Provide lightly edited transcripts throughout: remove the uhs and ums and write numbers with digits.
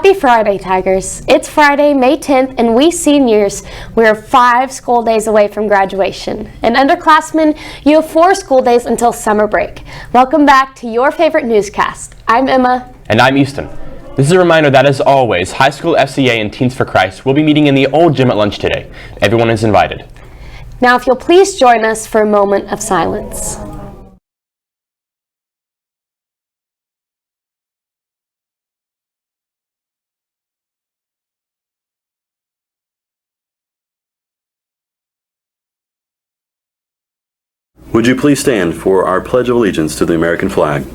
Happy Friday, Tigers. It's Friday, May 10th, and we seniors, we're 5 school days away from graduation. And underclassmen, you have 4 school days until summer break. Welcome back to your favorite newscast. I'm Emma. And I'm Easton. This is a reminder that, as always, high school FCA and Teens for Christ will be meeting in the old gym at lunch today. Everyone is invited. Now, if you'll please join us for a moment of silence. Would you please stand for our Pledge of Allegiance to the American flag?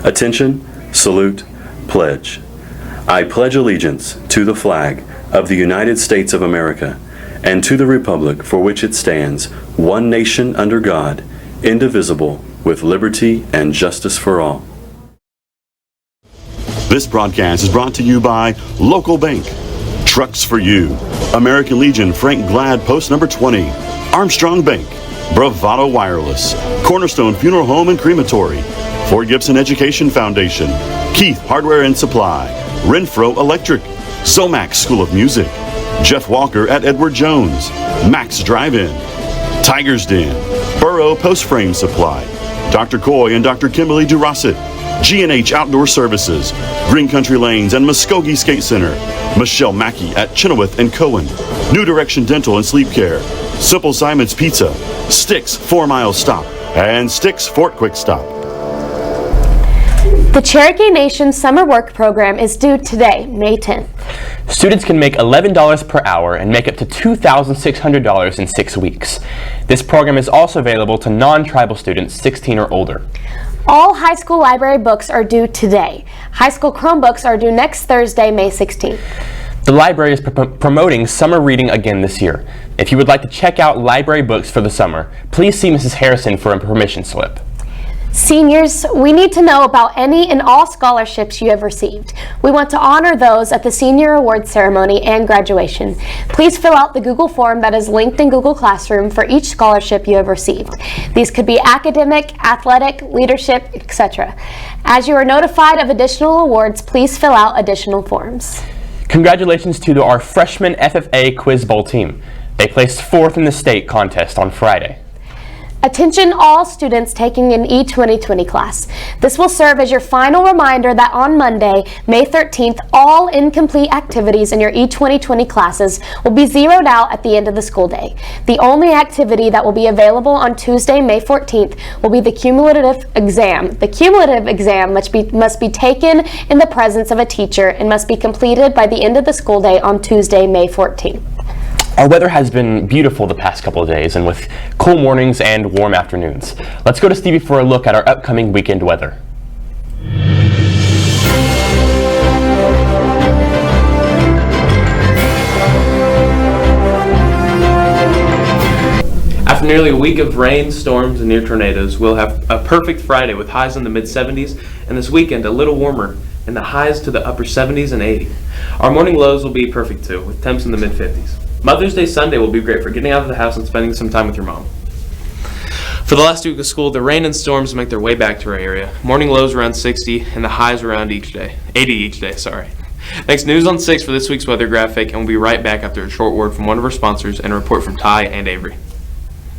Attention, salute, pledge. I pledge allegiance to the flag of the United States of America and to the republic for which it stands, one nation under God, indivisible, with liberty and justice for all. This broadcast is brought to you by Local Bank, Trucks for You, American Legion Frank Glad Post Number 20, Armstrong Bank, Bravado Wireless, Cornerstone Funeral Home and Crematory, Fort Gibson Education Foundation, Keith Hardware and Supply, Renfro Electric, Somax School of Music, Jeff Walker at Edward Jones, Max Drive-In, Tiger's Den, Burrow Post Frame Supply, Dr. Coy and Dr. Kimberly Durasset, G&H Outdoor Services, Green Country Lanes and Muskogee Skate Center, Michelle Mackey at Chenoweth and Cohen, New Direction Dental and Sleep Care, Simple Simon's Pizza, Sticks 4 Mile Stop, and Sticks Fort Quick Stop. The Cherokee Nation Summer Work Program is due today, May 10th. Students can make $11 per hour and make up to $2,600 in 6 weeks. This program is also available to non-tribal students 16 or older. All high school library books are due today. High school Chromebooks are due next Thursday, May 16th. The library is promoting summer reading again this year. If you would like to check out library books for the summer, please see Mrs. Harrison for a permission slip. Seniors, we need to know about any and all scholarships you have received. We want to honor those at the Senior Awards Ceremony and graduation. Please fill out the Google form that is linked in Google Classroom for each scholarship you have received. These could be academic, athletic, leadership, etc. As you are notified of additional awards, please fill out additional forms. Congratulations to our freshman FFA Quiz Bowl team. They placed 4th in the state contest on Friday. Attention all students taking an E2020 class. This will serve as your final reminder that on Monday, May 13th, all incomplete activities in your E2020 classes will be zeroed out at the end of the school day. The only activity that will be available on Tuesday, May 14th will be the cumulative exam. The cumulative exam must be taken in the presence of a teacher and must be completed by the end of the school day on Tuesday, May 14th. Our weather has been beautiful the past couple of days, and with cool mornings and warm afternoons. Let's go to Stevie for a look at our upcoming weekend weather. After nearly a week of rain, storms, and near tornadoes, we'll have a perfect Friday with highs in the mid-70s, and this weekend a little warmer, and the highs to the upper 70s and 80. Our morning lows will be perfect too, with temps in the mid-50s. Mother's Day Sunday will be great for getting out of the house and spending some time with your mom. For the last week of school, the rain and storms make their way back to our area. Morning lows around 60 and the highs around 80 each day. Next, News on 6 for this week's weather graphic, and we'll be right back after a short word from one of our sponsors and a report from Tai and Avery.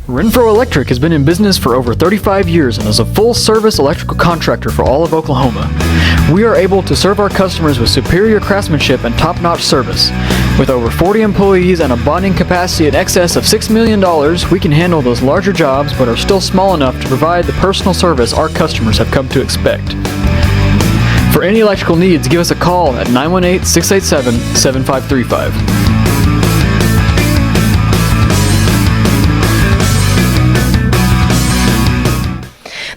Renfro Electric has been in business for over 35 years and is a full-service electrical contractor for all of Oklahoma. We are able to serve our customers with superior craftsmanship and top-notch service. With over 40 employees and a bonding capacity in excess of $6 million, we can handle those larger jobs but are still small enough to provide the personal service our customers have come to expect. For any electrical needs, give us a call at 918-687-7535.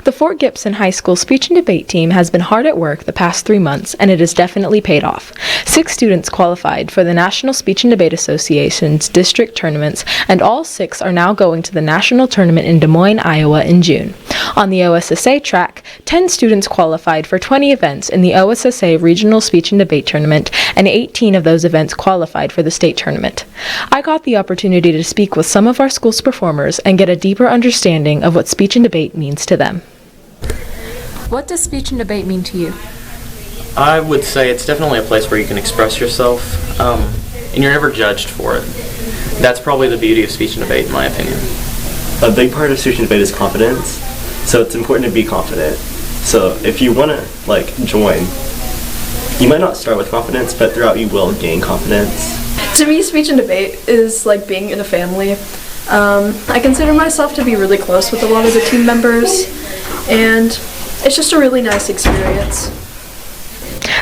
The Fort Gibson High School speech and debate team has been hard at work the past 3 months, and it has definitely paid off. 6 students qualified for the National Speech and Debate Association's district tournaments, and all 6 are now going to the national tournament in Des Moines, Iowa in June. On the OSSA track, 10 students qualified for 20 events in the OSSA Regional Speech and Debate Tournament, and 18 of those events qualified for the state tournament. I got the opportunity to speak with some of our school's performers and get a deeper understanding of what speech and debate means to them. What does speech and debate mean to you? I would say it's definitely a place where you can express yourself, and you're never judged for it. That's probably the beauty of speech and debate, in my opinion. A big part of speech and debate is confidence, so it's important to be confident. So if you want to join, you might not start with confidence, but throughout you will gain confidence. To me, speech and debate is like being in a family. I consider myself to be really close with a lot of the team members, and it's just a really nice experience.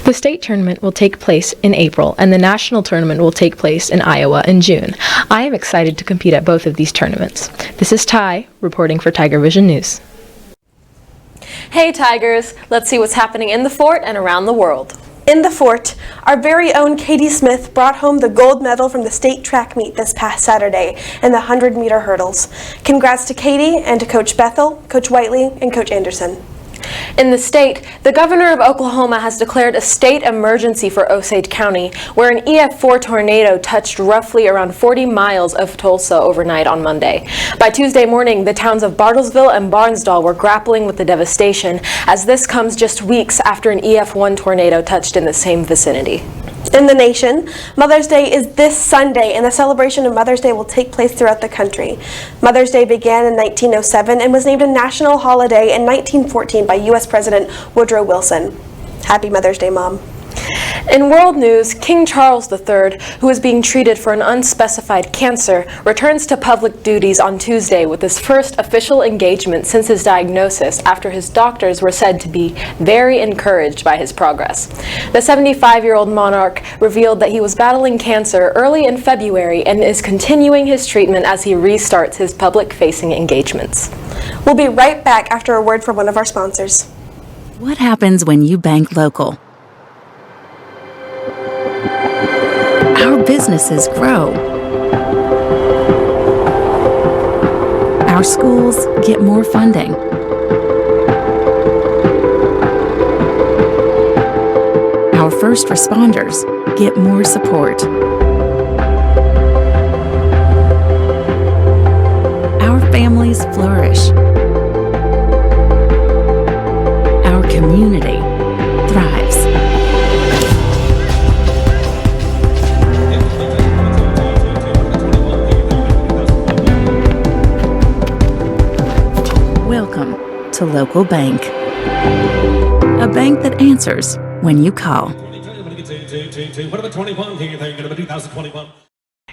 The state tournament will take place in April, and the national tournament will take place in Iowa in June. I am excited to compete at both of these tournaments. This is Tai, reporting for TigerVision News. Hey Tigers, let's see what's happening in the fort and around the world. In the fort, our very own Katie Smith brought home the gold medal from the state track meet this past Saturday in the 100-meter hurdles. Congrats to Katie and to Coach Bethel, Coach Whiteley, and Coach Anderson. In the state, the governor of Oklahoma has declared a state emergency for Osage County, where an EF4 tornado touched roughly around 40 miles of Tulsa overnight on Monday. By Tuesday morning, the towns of Bartlesville and Barnsdall were grappling with the devastation, as this comes just weeks after an EF1 tornado touched in the same vicinity. In the nation, Mother's Day is this Sunday, and the celebration of Mother's Day will take place throughout the country. Mother's Day began in 1907 and was named a national holiday in 1914 by U.S. President Woodrow Wilson. Happy Mother's Day, Mom. In world news, King Charles III, who is being treated for an unspecified cancer, returns to public duties on Tuesday with his first official engagement since his diagnosis, after his doctors were said to be very encouraged by his progress. The 75-year-old monarch revealed that he was battling cancer early in February and is continuing his treatment as he restarts his public-facing engagements. We'll be right back after a word from one of our sponsors. What happens when you bank local? Our businesses grow. Our schools get more funding. Our first responders get more support. Our families flourish. Our community thrives. Welcome to Local Bank, a bank that answers when you call.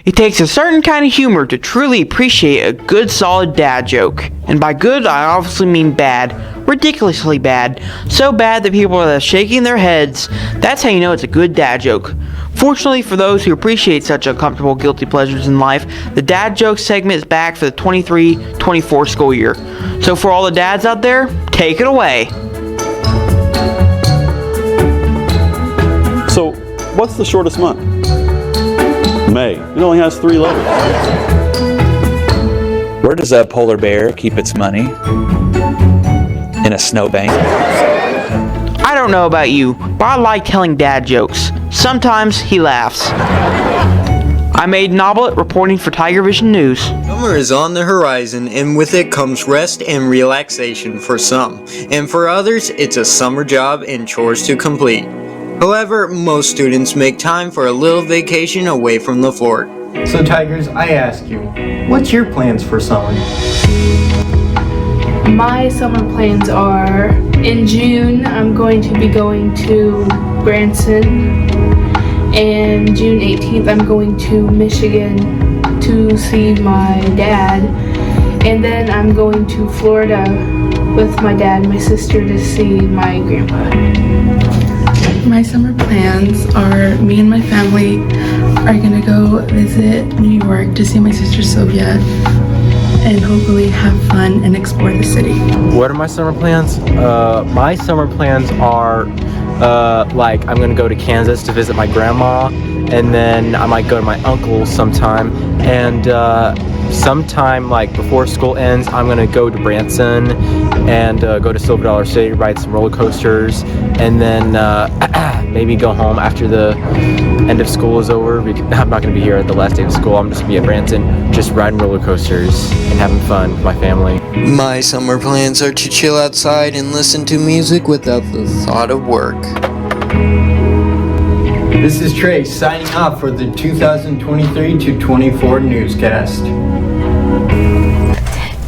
It takes a certain kind of humor to truly appreciate a good solid dad joke. And by good, I obviously mean bad. Ridiculously bad. So bad that people are shaking their heads. That's how you know it's a good dad joke. Fortunately for those who appreciate such uncomfortable guilty pleasures in life, the dad joke segment is back for the 23-24 school year. So for all the dads out there, take it away. So, what's the shortest month? May. It only has 3 letters. Where does a polar bear keep its money? In a snowbank. I don't know about you, but I like telling dad jokes. Sometimes he laughs. I'm Aiden Noblet, reporting for TigerVision News. Summer is on the horizon, and with it comes rest and relaxation for some. And for others, it's a summer job and chores to complete. However, most students make time for a little vacation away from the fort. So Tigers, I ask you, what's your plans for summer? My summer plans are, in June, I'm going to be going to Branson, and June 18th, I'm going to Michigan to see my dad, and then I'm going to Florida with my dad and my sister to see my grandpa. My summer plans are me and my family are gonna go visit New York to see my sister Sylvia and hopefully have fun and explore the city. What are my summer plans? My summer plans are I'm gonna go to Kansas to visit my grandma, and then I might go to my uncle's sometime, and sometime before school ends I'm gonna go to Branson and go to Silver Dollar City, ride some roller coasters, and then maybe go home after the end of school is over. I'm not gonna be here at the last day of school. I'm just gonna be at Branson, just riding roller coasters and having fun with my family. My summer plans are to chill outside and listen to music without the thought of work. This is Trey signing off for the 2023-24 newscast.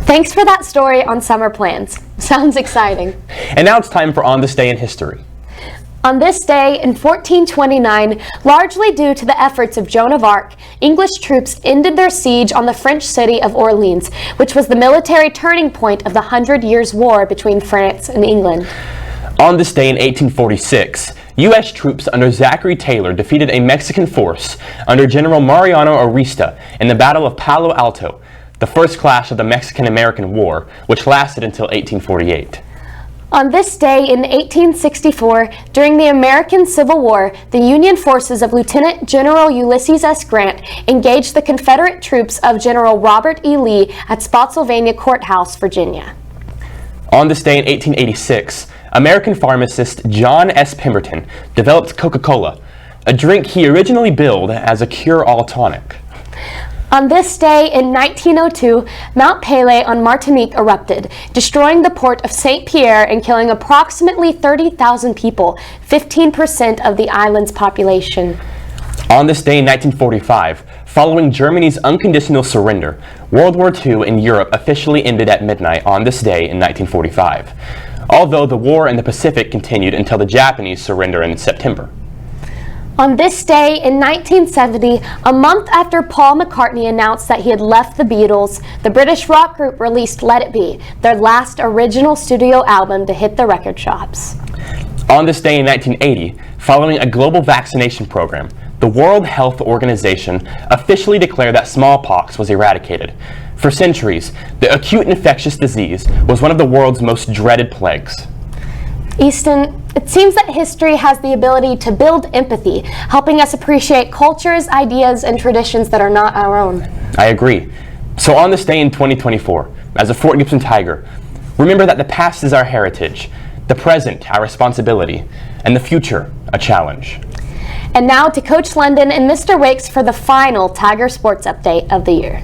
Thanks for that story on summer plans. Sounds exciting. And now it's time for On This Day in History. On this day in 1429, largely due to the efforts of Joan of Arc, English troops ended their siege on the French city of Orleans, which was the military turning point of the 100 Years' War between France and England. On this day in 1846, U.S. troops under Zachary Taylor defeated a Mexican force under General Mariano Arista in the Battle of Palo Alto, the first clash of the Mexican-American War, which lasted until 1848. On this day in 1864, during the American Civil War, the Union forces of Lieutenant General Ulysses S. Grant engaged the Confederate troops of General Robert E. Lee at Spotsylvania Courthouse, Virginia. On this day in 1886, American pharmacist John S. Pemberton developed Coca-Cola, a drink he originally billed as a cure-all tonic. On this day in 1902, Mount Pelée on Martinique erupted, destroying the port of Saint Pierre and killing approximately 30,000 people, 15% of the island's population. On this day in 1945, following Germany's unconditional surrender, World War II in Europe officially ended at midnight on this day in 1945, although the war in the Pacific continued until the Japanese surrender in September. On this day in 1970, a month after Paul McCartney announced that he had left the Beatles, the British rock group released Let It Be, their last original studio album to hit the record shops. On this day in 1980, following a global vaccination program, the World Health Organization officially declared that smallpox was eradicated. For centuries, the acute infectious disease was one of the world's most dreaded plagues. Easton, it seems that history has the ability to build empathy, helping us appreciate cultures, ideas, and traditions that are not our own. I agree. So on this day in 2024, as a Fort Gibson Tiger, remember that the past is our heritage, the present our responsibility, and the future a challenge. And now to Coach London and Mr. Wicks for the final Tiger Sports Update of the year.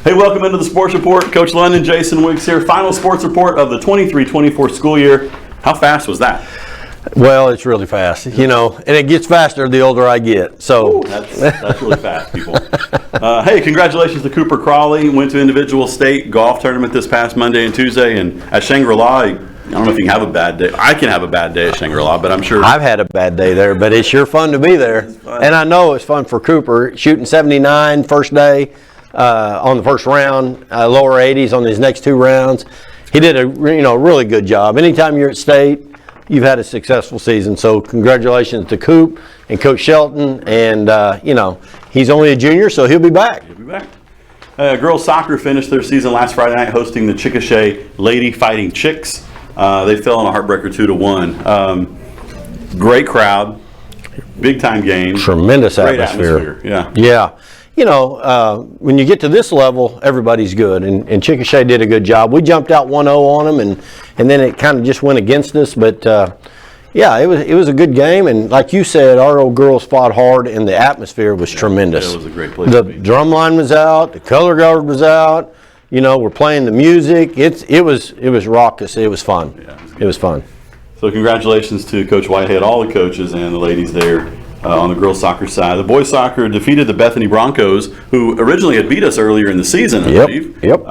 Hey, welcome into the Sports Report. Coach London, Jason Wicks here. Final sports report of the 23-24 school year. How fast was that? Well, it's really fast, you know, and it gets faster the older I get. So ooh, that's really fast, people. Hey, congratulations to Cooper Crawley. Went to individual state golf tournament this past Monday and Tuesday, and at Shangri-La, I don't know if you can have a bad day. I can have a bad day at Shangri-La, but I'm sure I've had a bad day there, but it's sure fun to be there. And I know it's fun for Cooper, shooting 79 first day. On the first round, lower 80s on his next two rounds. He did a really good job. Anytime you're at state, you've had a successful season. So congratulations to Coop and Coach Shelton. And he's only a junior, so he'll be back. He'll be back. Girls soccer finished their season last Friday night hosting the Chickasha Lady Fighting Chicks. They fell on a heartbreaker 2-1. Great crowd, big time game. Tremendous great atmosphere. Yeah. You know, when you get to this level, everybody's good, and Chickasha did a good job. We jumped out 1-0 on them, and then it kind of just went against us. But yeah, it was a good game, and like you said, our old girls fought hard, and the atmosphere was tremendous. It was a great place. The drum line was out, the color guard was out. You know, we're playing the music. It was raucous. It was fun. Yeah, it was fun. So congratulations to Coach Whitehead, all the coaches and the ladies there. On the girls' soccer side. The boys' soccer defeated the Bethany Broncos, who originally had beat us earlier in the season, I believe. Yep.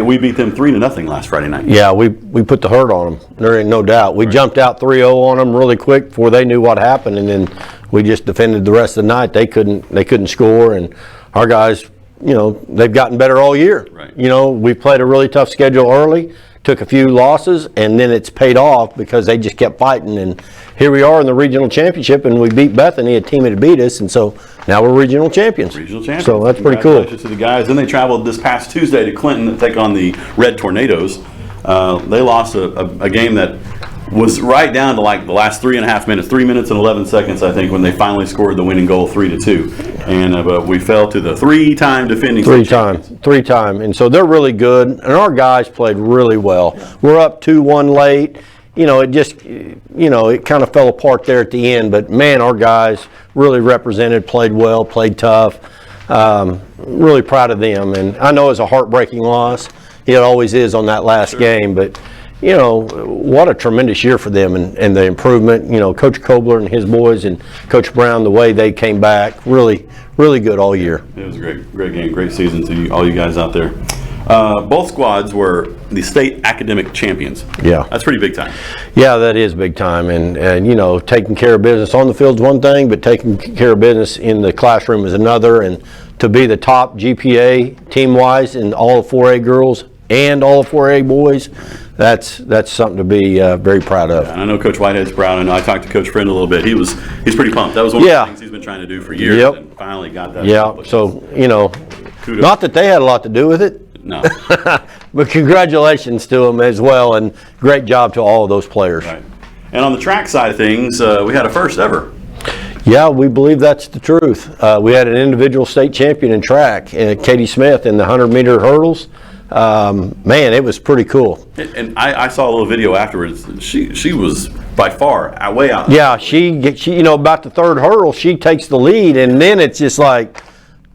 We beat them 3-0 last Friday night. Yeah, we put the hurt on them. There ain't no doubt. We jumped out 3-0 on them really quick before they knew what happened, and then we just defended the rest of the night. They couldn't score, and our guys, they've gotten better all year. Right. We played a really tough schedule early, took a few losses, and then it's paid off because they just kept fighting. And here we are in the regional championship, and we beat Bethany, a team that beat us, and so now we're regional champions. So that's pretty cool. Congratulations to the guys. Then they traveled this past Tuesday to Clinton to take on the Red Tornadoes. They lost a game that was right down to like the last 3.5 minutes, 3 minutes and 11 seconds, I think, when they finally scored the winning goal 3-2. And but we fell to the three-time defending champions. Three time, and so they're really good, and our guys played really well. We're up 2-1 late. It just, it kind of fell apart there at the end. But man, our guys really represented, played well, played tough. Really proud of them, and I know it's a heartbreaking loss. It always is on that last game, but you know, what a tremendous year for them and the improvement. You know, Coach Kobler and his boys and Coach Brown, the way they came back, really good all year. It was a great game, great season to all you guys out there. Both squads were the state academic champions. Yeah. That's pretty big time. Yeah, that is big time, and you know, taking care of business on the field's one thing, but taking care of business in the classroom is another, and to be the top GPA team-wise in all 4A girls and all 4A boys, that's something to be very proud of. Yeah, and I know Coach Whitehead's proud. I know I talked to Coach Friend a little bit. He's pretty pumped. That was one of the things he's been trying to do for years, and finally got that. Yeah, so, you know, kudos. Not that they had a lot to do with it. No. But congratulations to them as well, and great job to all of those players. Right. And on the track side of things, we had a first ever. Yeah, we believe that's the truth. We had an individual state champion in track, Katie Smith, in the 100-meter hurdles. Man, it was pretty cool. And I saw a little video afterwards. She was by far way out. Yeah, she you know, about the third hurdle, she takes the lead, and then it's just like,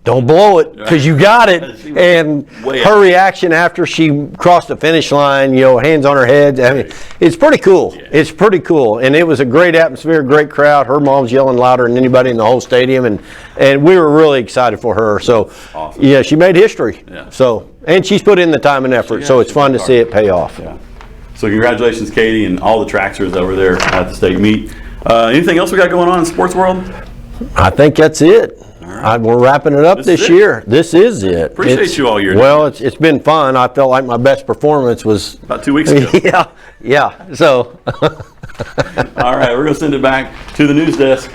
don't blow it, because you got it. And her reaction after she crossed the finish line, you know, hands on her head, I mean, it's pretty cool. Yeah. It's pretty cool. And it was a great atmosphere, great crowd. Her mom's yelling louder than anybody in the whole stadium, and we were really excited for her. So, awesome. Yeah, she made history. Yeah. So, and she's put in the time and effort, so it's fun to see it pay off. Yeah. So congratulations, Katie, and all the tracksters over there at the state meet. Anything else we got going on in the sports world? I think that's it. We're wrapping it up this year. This is it. Appreciate you all year. Well, it's been fun. I felt like my best performance was about 2 weeks ago. Yeah. So, all right, we're gonna send it back to the news desk.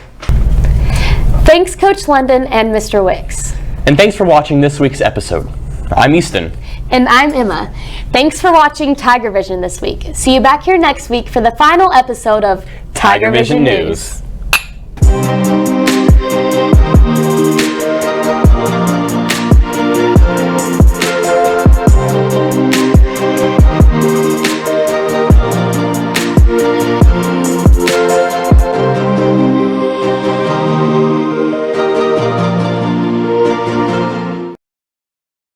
Thanks, Coach London and Mr. Wicks. And thanks for watching this week's episode. I'm Easton. And I'm Emma. Thanks for watching TigerVision this week. See you back here next week for the final episode of TigerVision News.